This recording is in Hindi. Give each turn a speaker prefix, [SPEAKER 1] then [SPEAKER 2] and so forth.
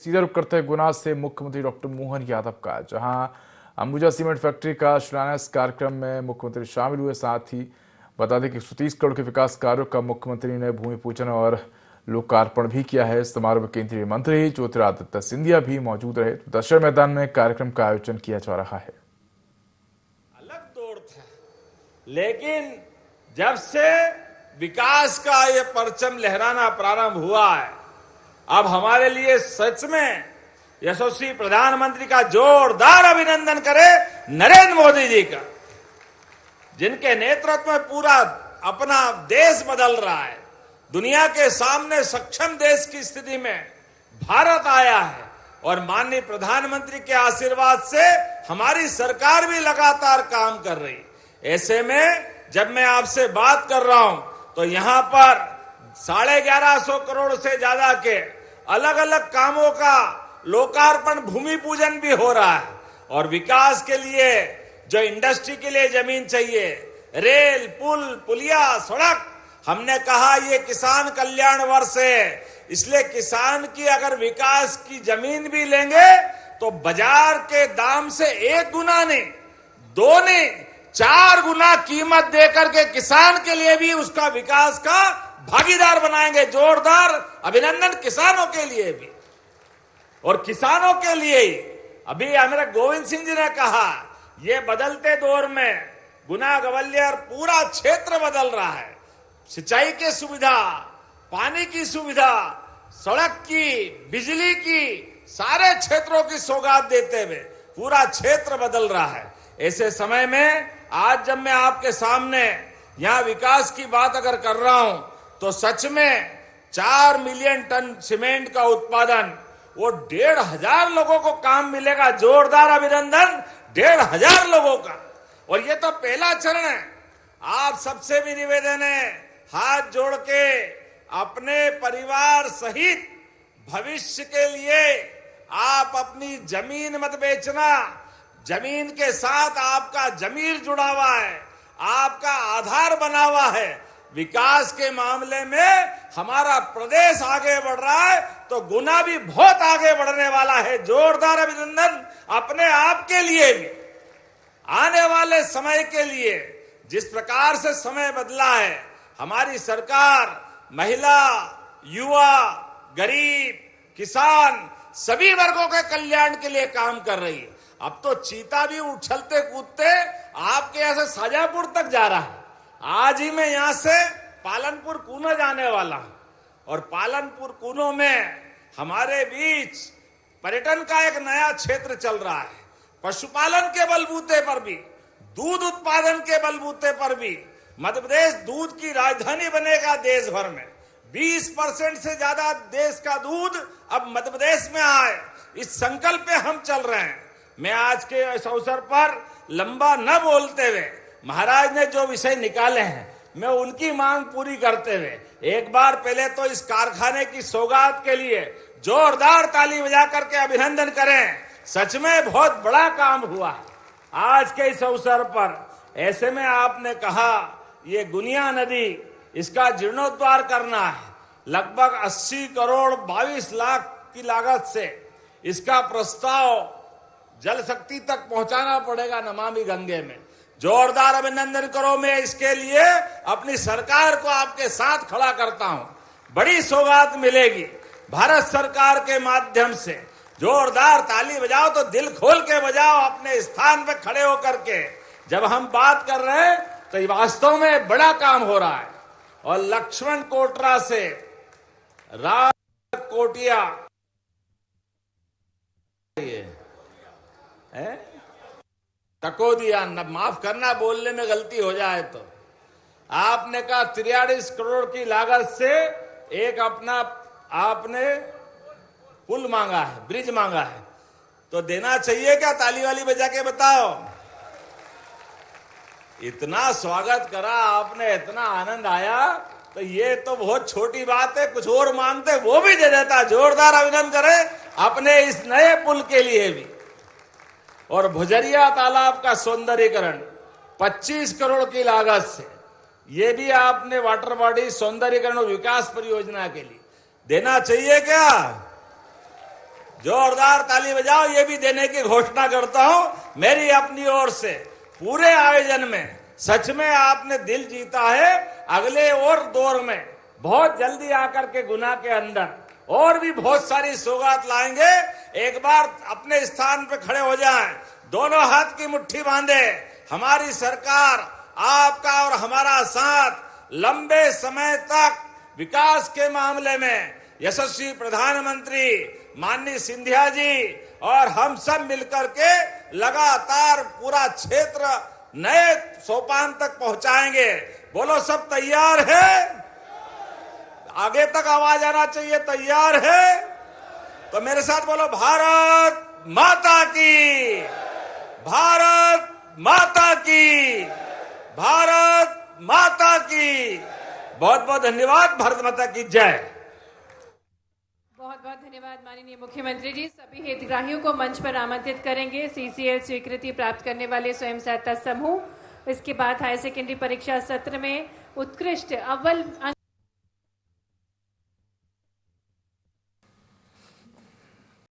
[SPEAKER 1] सीधा रुख करते हैं गुना से मुख्यमंत्री डॉक्टर मोहन यादव का, जहां अंबुजा सीमेंट फैक्ट्री का शिलान्यास कार्यक्रम में मुख्यमंत्री शामिल हुए। साथ ही बता दें कि 130 करोड़ के विकास कार्यों का मुख्यमंत्री ने भूमि पूजन और लोकार्पण भी किया है। समारोह में केंद्रीय मंत्री ज्योतिरादित्य सिंधिया भी मौजूद रहे। दशहरा मैदान में कार्यक्रम का आयोजन किया जा रहा है।
[SPEAKER 2] अलग दौर था, लेकिन जब से विकास का ये परचम लहराना प्रारंभ हुआ है, अब हमारे लिए सच में यशस्वी प्रधानमंत्री का जोरदार अभिनंदन करें नरेंद्र मोदी जी का, जिनके नेतृत्व में पूरा अपना देश बदल रहा है। दुनिया के सामने सक्षम देश की स्थिति में भारत आया है और माननीय प्रधानमंत्री के आशीर्वाद से हमारी सरकार भी लगातार काम कर रही। ऐसे में जब मैं आपसे बात कर रहा हूं तो यहां पर 1150 करोड़ से ज्यादा के अलग अलग कामों का लोकार्पण, भूमि पूजन भी हो रहा है। और विकास के लिए जो इंडस्ट्री के लिए जमीन चाहिए, रेल, पुल, पुलिया, सड़क, हमने कहा ये किसान कल्याण वर्ष है, इसलिए किसान की अगर विकास की जमीन भी लेंगे तो बाजार के दाम से 1 गुना नहीं, 2 नहीं, 4 गुना कीमत देकर के किसान के लिए भी उसका विकास का भागीदार बनाएंगे। जोरदार अभिनंदन किसानों के लिए भी। और किसानों के लिए ही अभी हमारे गोविंद सिंह जी ने कहा, ये बदलते दौर में गुना ग्वालियर पूरा क्षेत्र बदल रहा है। सिंचाई की सुविधा, पानी की सुविधा, सड़क की, बिजली की, सारे क्षेत्रों की सौगात देते हुए पूरा क्षेत्र बदल रहा है। ऐसे समय में आज जब मैं आपके सामने यहां विकास की बात अगर कर रहा हूं तो सच में 4 मिलियन टन सीमेंट का उत्पादन, वो 1,500 लोगों को काम मिलेगा। जोरदार अभिनंदन 1,500 लोगों का। और ये तो पहला चरण है। आप सबसे भी निवेदन है, हाथ जोड़ के अपने परिवार सहित भविष्य के लिए आप अपनी जमीन मत बेचना। जमीन के साथ आपका जमीर जुड़ा हुआ है, आपका आधार बना हुआ है। विकास के मामले में हमारा प्रदेश आगे बढ़ रहा है तो गुना भी बहुत आगे बढ़ने वाला है। जोरदार अभिनंदन अपने आप के लिए भी, आने वाले समय के लिए। जिस प्रकार से समय बदला है, हमारी सरकार महिला, युवा, गरीब, किसान सभी वर्गों के कल्याण के लिए काम कर रही है। अब तो चीता भी उछलते कूदते आपके यहां से शाजापुर तक जा रहा है। आज ही मैं यहां से पालनपुर कूनो जाने वाला हूं और पालनपुर कूनो में हमारे बीच पर्यटन का एक नया क्षेत्र चल रहा है। पशुपालन के बलबूते पर भी, दूध उत्पादन के बलबूते पर भी मध्य प्रदेश दूध की राजधानी बनेगा देश भर में। 20% से ज्यादा देश का दूध अब मध्य प्रदेश में आए, इस संकल्प पे हम चल रहे हैं। मैं आज के इस अवसर पर लंबा न बोलते हुए, महाराज ने जो विषय निकाले हैं मैं उनकी मांग पूरी करते हुए एक बार पहले तो इस कारखाने की सौगात के लिए जोरदार ताली बजा करके अभिनंदन करें। सच में बहुत बड़ा काम हुआ है आज के इस अवसर पर। ऐसे में आपने कहा ये गुनिया नदी, इसका जीर्णोद्धार करना है। लगभग 80 करोड़ 22 लाख की लागत से इसका प्रस्ताव जल शक्ति तक पहुंचाना पड़ेगा नमामि गंगे में। जोरदार अभिनंदन करो। मैं इसके लिए अपनी सरकार को आपके साथ खड़ा करता हूं। बड़ी सौगात मिलेगी भारत सरकार के माध्यम से। जोरदार ताली बजाओ तो दिल खोल के बजाओ, अपने स्थान पे खड़े होकर के। जब हम बात कर रहे हैं तो वास्तव में बड़ा काम हो रहा है। और लक्ष्मण कोटरा से राज कोटिया टकोदिया, माफ करना बोलने में गलती हो जाए तो। आपने कहा 43 करोड़ की लागत से एक अपना आपने पुल मांगा है, ब्रिज मांगा है, तो देना चाहिए क्या? ताली वाली बजा के बताओ। इतना स्वागत करा आपने, इतना आनंद आया, तो ये तो बहुत छोटी बात है। कुछ और मांगते वो भी दे देता। जोरदार अभिनंदन करें अपने इस नए पुल के लिए भी। और भुजरिया तालाब का सौंदर्यीकरण 25 करोड़ की लागत से, ये भी आपने वाटर बॉडी सौंदर्यीकरण और विकास परियोजना के लिए देना चाहिए क्या? जोरदार ताली बजाओ, ये भी देने की घोषणा करता हूं मेरी अपनी ओर से। पूरे आयोजन में सच में आपने दिल जीता है। अगले और दौर में बहुत जल्दी आकर के गुना के अंदर और भी बहुत सारी सौगात लाएंगे। एक बार अपने स्थान पे खड़े हो जाएं, दोनों हाथ की मुट्ठी बांधे। हमारी सरकार, आपका और हमारा साथ लंबे समय तक विकास के मामले में यशस्वी प्रधानमंत्री माननीय सिंधिया जी और हम सब मिलकर के लगातार पूरा क्षेत्र नए सोपान तक पहुंचाएंगे। बोलो, सब तैयार है? आगे तक आवाज आना चाहिए, तैयार है? तो मेरे साथ बोलो, भारत माता की, भारत माता की, भारत माता की। बहुत बहुत धन्यवाद। भारत माता की जय।
[SPEAKER 3] बहुत बहुत धन्यवाद माननीय मुख्यमंत्री जी। सभी हितग्राहियों को मंच पर आमंत्रित करेंगे। सीसीएल स्वीकृति प्राप्त करने वाले स्वयं सहायता समूह, इसके बाद हायर सेकेंडरी परीक्षा सत्र में उत्कृष्ट अव्वल